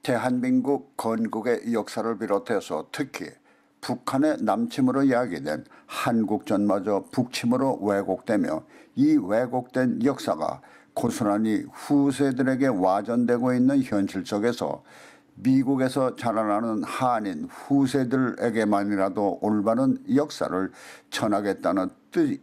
대한민국 건국의 역사를 비롯해서 특히 북한의 남침으로 야기된 한국전마저 북침으로 왜곡되며 이 왜곡된 역사가 고스란히 후세들에게 와전되고 있는 현실 속에서 미국에서 자라나는 한인 후세들에게만이라도 올바른 역사를 전하겠다는 뜻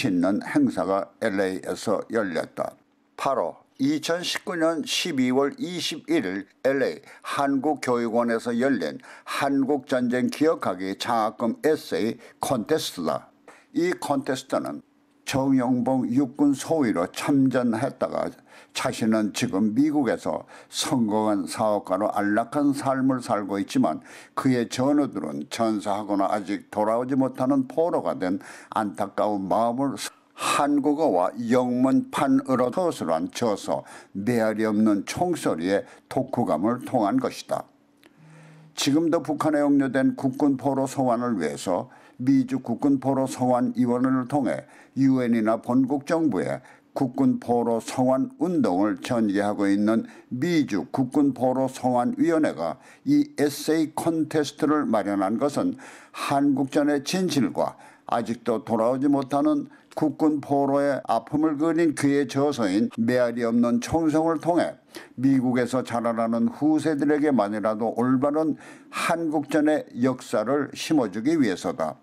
있는 행사가 LA에서 열렸다. 바로 2019년 12월 21일 LA 한국교육원에서 열린 한국전쟁 기억하기 장학금 에세이 콘테스트다. 이 콘테스트는 정영봉 육군 소위로 참전했다가 자신은 지금 미국에서 성공한 사업가로 안락한 삶을 살고 있지만 그의 전우들은 전사하거나 아직 돌아오지 못하는 포로가 된 안타까운 마음을 한국어와 영문판으로 서술한 저서 메아리 없는 총소리의 독후감을 통한 것이다. 지금도 북한에 억류된 국군 포로 소환을 위해서 미주 국군 포로 소환 위원회를 통해 유엔이나 본국 정부에 국군 포로 소환 운동을 전개하고 있는 미주 국군 포로 소환 위원회가 이 에세이 콘테스트를 마련한 것은 한국전의 진실과 아직도 돌아오지 못하는 국군 포로의 아픔을 그린 그의 저서인 메아리 없는 총성을 통해 미국에서 자라나는 후세들에게만이라도 올바른 한국전의 역사를 심어주기 위해서다.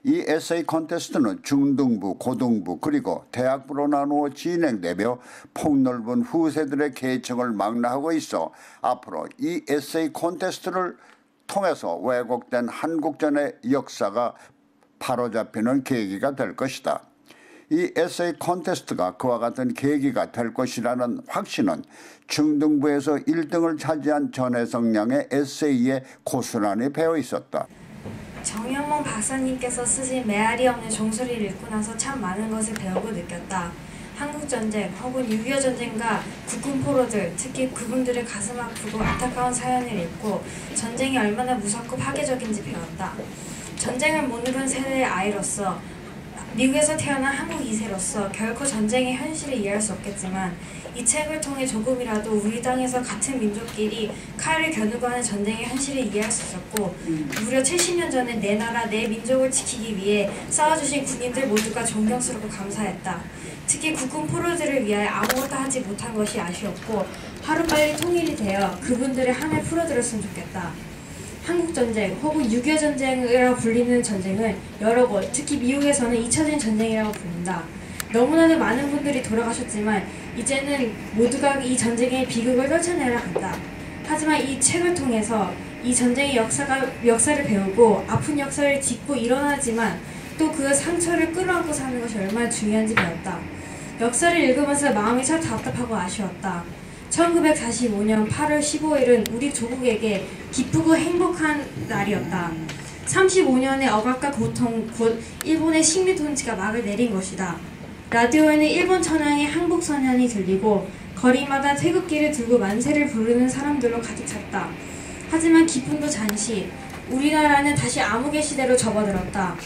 이 에세이 콘테스트는 중등부, 고등부 그리고 대학부로 나누어 진행되며 폭넓은 후세들의 계층을 망라하고 있어 앞으로 이 에세이 콘테스트를 통해서 왜곡된 한국전의 역사가 바로잡히는 계기가 될 것이다. 이 에세이 콘테스트가 그와 같은 계기가 될 것이라는 확신은 중등부에서 1등을 차지한 전혜성 양의 에세이에 고스란히 배어 있었다. 정영봉 박사님께서 쓰신 메아리 없는 종소리를 읽고 나서 참 많은 것을 배우고 느꼈다. 한국전쟁 혹은 6.25 전쟁과 국군 포로들, 특히 그분들의 가슴 아프고 안타까운 사연을 읽고 전쟁이 얼마나 무섭고 파괴적인지 배웠다. 전쟁을 못 누른 세대의 아이로서 미국에서 태어난 한국 2세로서 결코 전쟁의 현실을 이해할 수 없겠지만 이 책을 통해 조금이라도 우리 땅에서 같은 민족끼리 칼을 겨누고 하는 전쟁의 현실을 이해할 수 있었고 무려 70년 전에 내 나라 내 민족을 지키기 위해 싸워주신 군인들 모두가 존경스럽고 감사했다. 특히 국군 포로들을 위하여 아무것도 하지 못한 것이 아쉬웠고 하루빨리 통일이 되어 그분들의 한을 풀어들었으면 좋겠다. 한국전쟁 혹은 6.25 전쟁이라고 불리는 전쟁은 여러 곳, 특히 미국에서는 잊혀진 전쟁이라고 불린다. 너무나도 많은 분들이 돌아가셨지만 이제는 모두가 이 전쟁의 비극을 떨쳐내려 한다. 하지만 이 책을 통해서 이 전쟁의 역사를 배우고 아픈 역사를 딛고 일어나지만 또 그 상처를 끌어안고 사는 것이 얼마나 중요한지 배웠다. 역사를 읽으면서 마음이 참 답답하고 아쉬웠다. 1945년 8월 15일은 우리 조국에게 기쁘고 행복한 날이었다. 35년의 억압과 고통, 곧 일본의 식민 통치가 막을 내린 것이다. 라디오에는 일본 천황의 항복선언이 들리고 거리마다 태극기를 들고 만세를 부르는 사람들로 가득 찼다. 하지만 기쁨도 잠시, 우리나라는 다시 암흑의 시대로 접어들었다.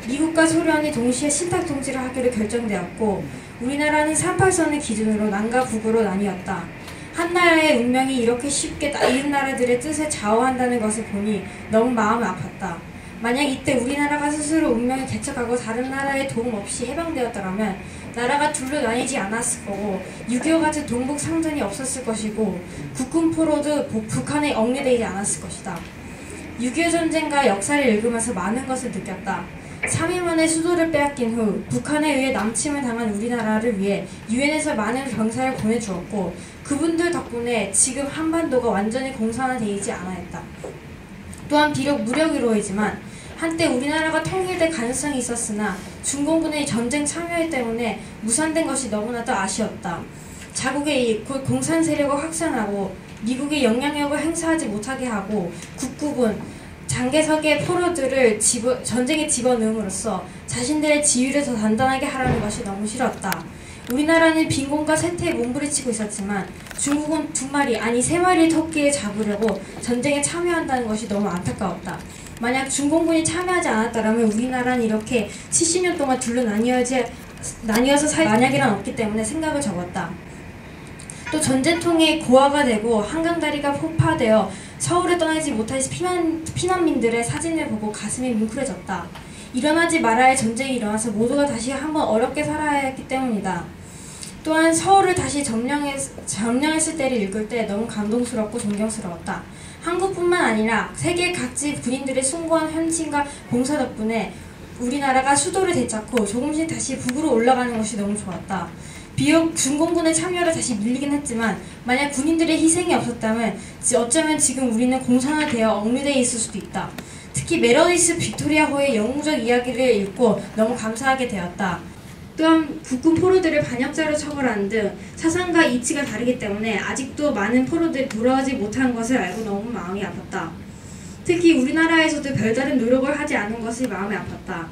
미국과 소련이 동시에 신탁 통치를 하기로 결정되었고 우리나라는 38선을 기준으로 남과 북으로 나뉘었다. 한 나라의 운명이 이렇게 쉽게 다른 나라들의 뜻에 좌우한다는 것을 보니 너무 마음이 아팠다. 만약 이때 우리나라가 스스로 운명을 개척하고 다른 나라의 도움 없이 해방되었더라면 나라가 둘로 나뉘지 않았을 거고 6.25 같은 동북 상전이 없었을 것이고 국군 포로도 북한에 억류되지 않았을 것이다. 6.25 전쟁과 역사를 읽으면서 많은 것을 느꼈다. 3일 만에 수도를 빼앗긴 후 북한에 의해 남침을 당한 우리나라를 위해 유엔에서 많은 병사를 보내주었고 그분들 덕분에 지금 한반도가 완전히 공산화되지 않아있다. 또한 비록 무력으로이지만 한때 우리나라가 통일될 가능성이 있었으나 중공군의 전쟁 참여 때문에 무산된 것이 너무나도 아쉬웠다. 자국의 이익, 곧 공산 세력을 확산하고 미국의 영향력을 행사하지 못하게 하고 국국은 장개석의 포로들을 전쟁에 집어넣음으로써 자신들의 지위를 더 단단하게 하라는 것이 너무 싫었다. 우리나라는 빈곤과 쇠퇴에 몸부림치고 있었지만 중국은 2마리 아니 3마리의 토끼를 잡으려고 전쟁에 참여한다는 것이 너무 안타까웠다. 만약 중공군이 참여하지 않았더라면 우리나라는 이렇게 70년 동안 둘로 나뉘어서 살 만약이란 없기 때문에 생각을 접었다. 또 전쟁통에 고아가 되고 한강다리가 폭파되어 서울에 떠나지 못하신 피난민들의 사진을 보고 가슴이 뭉클해졌다. 일어나지 말아야 할 전쟁이 일어나서 모두가 다시 한번 어렵게 살아야 했기 때문이다. 또한 서울을 다시 점령했을 때를 읽을 때 너무 감동스럽고 존경스러웠다. 한국뿐만 아니라 세계 각지 군인들의 숭고한 헌신과 봉사 덕분에 우리나라가 수도를 되찾고 조금씩 다시 북으로 올라가는 것이 너무 좋았다. 비록 중공군의 참여로 다시 밀리긴 했지만 만약 군인들의 희생이 없었다면 어쩌면 지금 우리는 공산화되어 억류되어 있을 수도 있다. 특히 메러디스 빅토리아호의 영웅적 이야기를 읽고 너무 감사하게 되었다. 또한 국군 포로들을 반역자로 처벌하는 등 사상과 이치가 다르기 때문에 아직도 많은 포로들이 돌아오지 못한 것을 알고 너무 마음이 아팠다. 특히 우리나라에서도 별다른 노력을 하지 않은 것이 마음이 아팠다.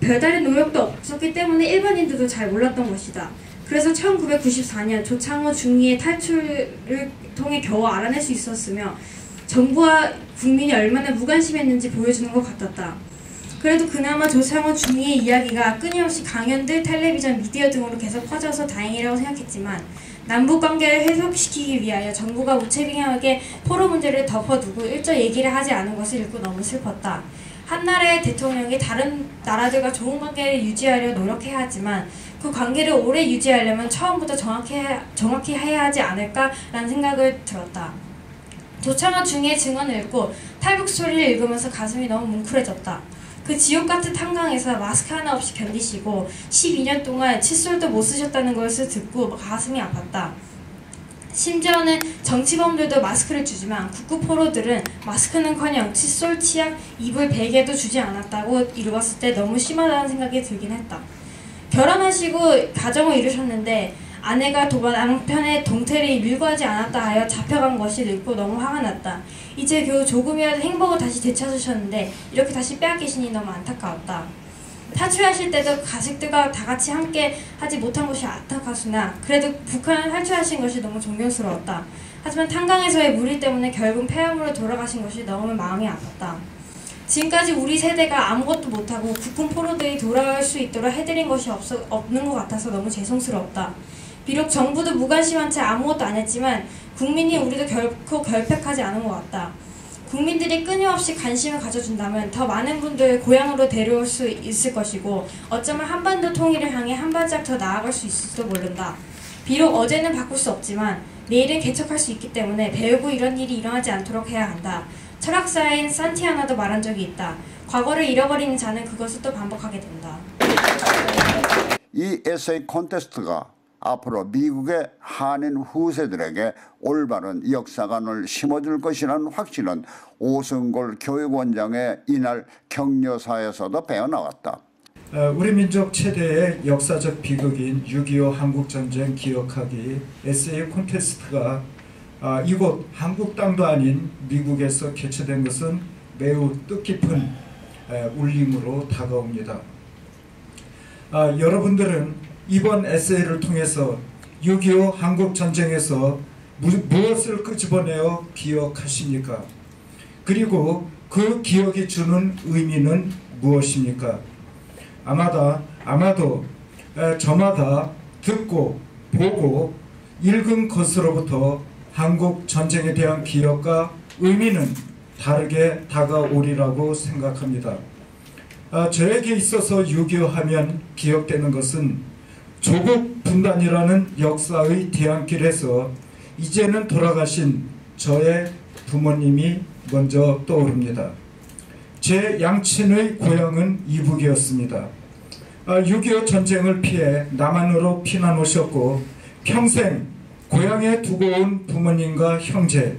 별다른 노력도 없었기 때문에 일반인들도 잘 몰랐던 것이다. 그래서 1994년 조창호 중위의 탈출을 통해 겨우 알아낼 수 있었으며 정부와 국민이 얼마나 무관심했는지 보여주는 것 같았다. 그래도 그나마 조창호 중위의 이야기가 끊임없이 강연들, 텔레비전, 미디어 등으로 계속 퍼져서 다행이라고 생각했지만 남북관계를 회복시키기 위하여 정부가 무책임하게 포로 문제를 덮어두고 일절 얘기를 하지 않은 것을 읽고 너무 슬펐다. 한 나라의 대통령이 다른 나라들과 좋은 관계를 유지하려 노력해야 하지만 그 관계를 오래 유지하려면 처음부터 정확히 해야 하지 않을까라는 생각을 들었다. 조창호 중위의 증언을 읽고 탈북 스토리를 읽으면서 가슴이 너무 뭉클해졌다. 그 지옥같은 한강에서 마스크 하나 없이 견디시고 12년 동안 칫솔도 못 쓰셨다는 것을 듣고 가슴이 아팠다. 심지어는 정치범들도 마스크를 주지만 국군 포로들은 마스크는커녕 칫솔, 치약, 이불, 베개도 주지 않았다고 읽었을 때 너무 심하다는 생각이 들긴 했다. 결혼하시고 가정을 이루셨는데 아내가 남편의 동태를 일과하지 않았다 하여 잡혀간 것이 늙고 너무 화가 났다. 이제 겨우 조금이라도 행복을 다시 되찾으셨는데 이렇게 다시 빼앗기시니 너무 안타까웠다. 탈출하실 때도 가족들과 다 같이 함께 하지 못한 것이 안타깝으나 그래도 북한을 탈출하신 것이 너무 존경스러웠다. 하지만 탄강에서의 무리 때문에 결국 폐암으로 돌아가신 것이 너무 마음이 아팠다. 지금까지 우리 세대가 아무것도 못하고 국군 포로들이 돌아갈 수 있도록 해드린 것이 없는 것 같아서 너무 죄송스러웠다. 비록 정부도 무관심한 채 아무것도 안 했지만 국민이 우리도 결코 결백하지 않은 것 같다. 국민들이 끊임없이 관심을 가져준다면 더 많은 분들을 고향으로 데려올 수 있을 것이고 어쩌면 한반도 통일을 향해 한 발짝 더 나아갈 수 있을지도 모른다. 비록 어제는 바꿀 수 없지만 내일은 개척할 수 있기 때문에 배우고 이런 일이 일어나지 않도록 해야 한다. 철학사인 산티아나도 말한 적이 있다. 과거를 잃어버리는 자는 그것을 또 반복하게 된다. 이 에세이 콘테스트가 앞으로 미국의 한인 후세들에게 올바른 역사관을 심어줄 것이라는 확신은 오승골 교육원장의 이날 격려사에서도 배어나왔다. 우리 민족 최대의 역사적 비극인 6.25 한국전쟁 기억하기 에세이 콘테스트가 이곳 한국 땅도 아닌 미국에서 개최된 것은 매우 뜻깊은 울림으로 다가옵니다. 여러분들은 이번 에세이를 통해서 6.25 한국전쟁에서 무엇을 끄집어내어 기억하십니까? 그리고 그 기억이 주는 의미는 무엇입니까? 아마도 저마다 듣고 보고 읽은 것으로부터 한국 전쟁에 대한 기억과 의미는 다르게 다가오리라고 생각합니다. 저에게 있어서 6.25 하면 기억되는 것은 조국 분단이라는 역사의 뒤안길에서 이제는 돌아가신 저의 부모님이 먼저 떠오릅니다. 제 양친의 고향은 이북이었습니다. 6.25 전쟁을 피해 남한으로 피난 오셨고 평생 고향에 두고 온 부모님과 형제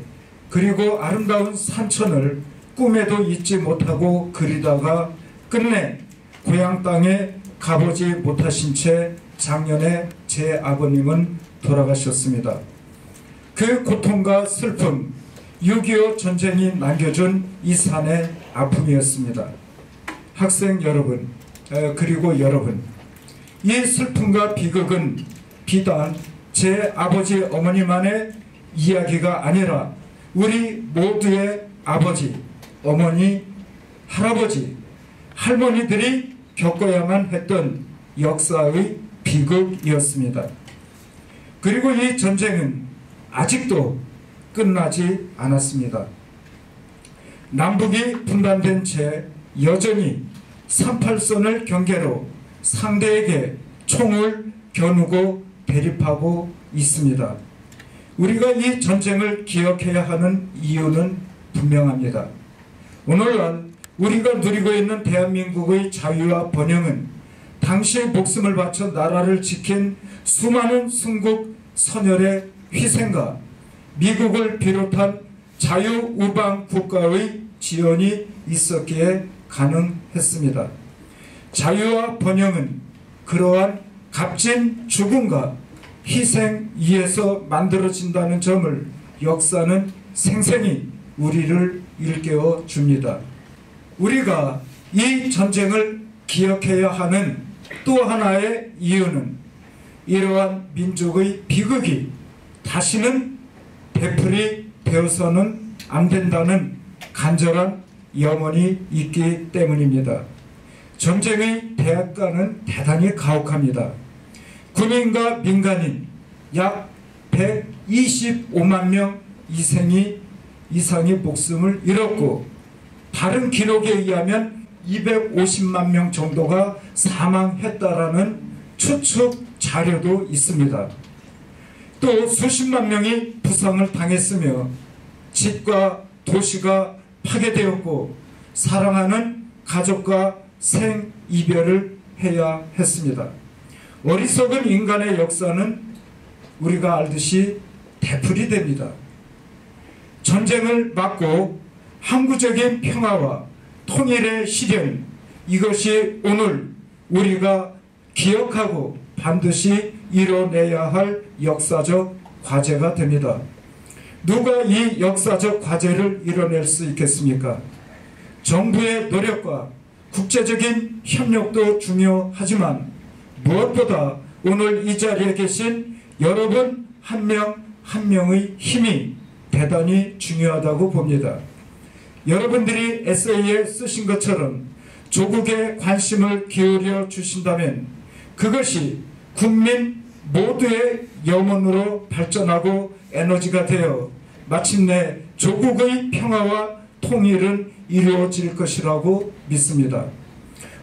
그리고 아름다운 산천을 꿈에도 잊지 못하고 그리다가 끝내 고향 땅에 가보지 못하신 채 작년에 제 아버님은 돌아가셨습니다. 그 고통과 슬픔, 6.25 전쟁이 남겨준 이 산의 아픔이었습니다. 학생 여러분, 그리고 여러분, 이 슬픔과 비극은 비단 제 아버지 어머니만의 이야기가 아니라 우리 모두의 아버지, 어머니, 할아버지, 할머니들이 겪어야만 했던 역사의 비극이었습니다. 그리고 이 전쟁은 아직도 끝나지 않았습니다. 남북이 분단된 채 여전히 38선을 경계로 상대에게 총을 겨누고 대립하고 있습니다. 우리가 이 전쟁을 기억해야 하는 이유는 분명합니다. 오늘날 우리가 누리고 있는 대한민국의 자유와 번영은 당시의 목숨을 바쳐 나라를 지킨 수많은 순국 선열의 희생과 미국을 비롯한 자유우방 국가의 지원이 있었기에 가능했습니다. 자유와 번영은 그러한 값진 죽음과 희생 위에서 만들어진다는 점을 역사는 생생히 우리를 일깨워 줍니다. 우리가 이 전쟁을 기억해야 하는 또 하나의 이유는 이러한 민족의 비극이 다시는 되풀이 되어서는 안 된다는 간절한 염원이 있기 때문입니다. 전쟁의 대가는 대단히 가혹합니다. 군인과 민간인 약 125만 명 이상이 목숨을 잃었고 다른 기록에 의하면 250만 명 정도가 사망했다라는 추측 자료도 있습니다. 또 수십만 명이 부상을 당했으며 집과 도시가 파괴되었고 사랑하는 가족과 생이별을 해야 했습니다. 어리석은 인간의 역사는 우리가 알듯이 되풀이됩니다. 전쟁을 막고 항구적인 평화와 통일의 실현, 이것이 오늘 우리가 기억하고 반드시 이뤄내야 할 역사적 과제가 됩니다. 누가 이 역사적 과제를 이뤄낼 수 있겠습니까? 정부의 노력과 국제적인 협력도 중요하지만 무엇보다 오늘 이 자리에 계신 여러분 한 명 한 명의 힘이 대단히 중요하다고 봅니다. 여러분들이 에세이에 쓰신 것처럼 조국에 관심을 기울여 주신다면 그것이 국민 모두의 염원으로 발전하고 에너지가 되어 마침내 조국의 평화와 통일은 이루어질 것이라고 믿습니다.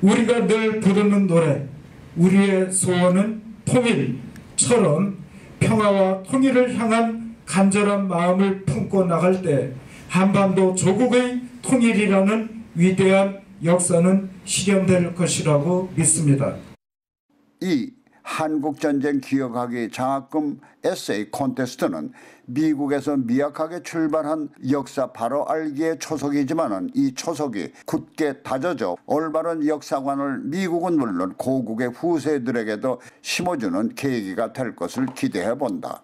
우리가 늘 부르는 노래 우리의 소원은 통일처럼 평화와 통일을 향한 간절한 마음을 품고 나갈 때 한반도 조국의 통일이라는 위대한 역사는 실현될 것이라고 믿습니다. 이 한국전쟁 기억하기 장학금 에세이 콘테스트는 미국에서 미약하게 출발한 역사 바로 알기의 초석이지만 이 초석이 굳게 다져져 올바른 역사관을 미국은 물론 고국의 후세들에게도 심어주는 계기가 될 것을 기대해 본다.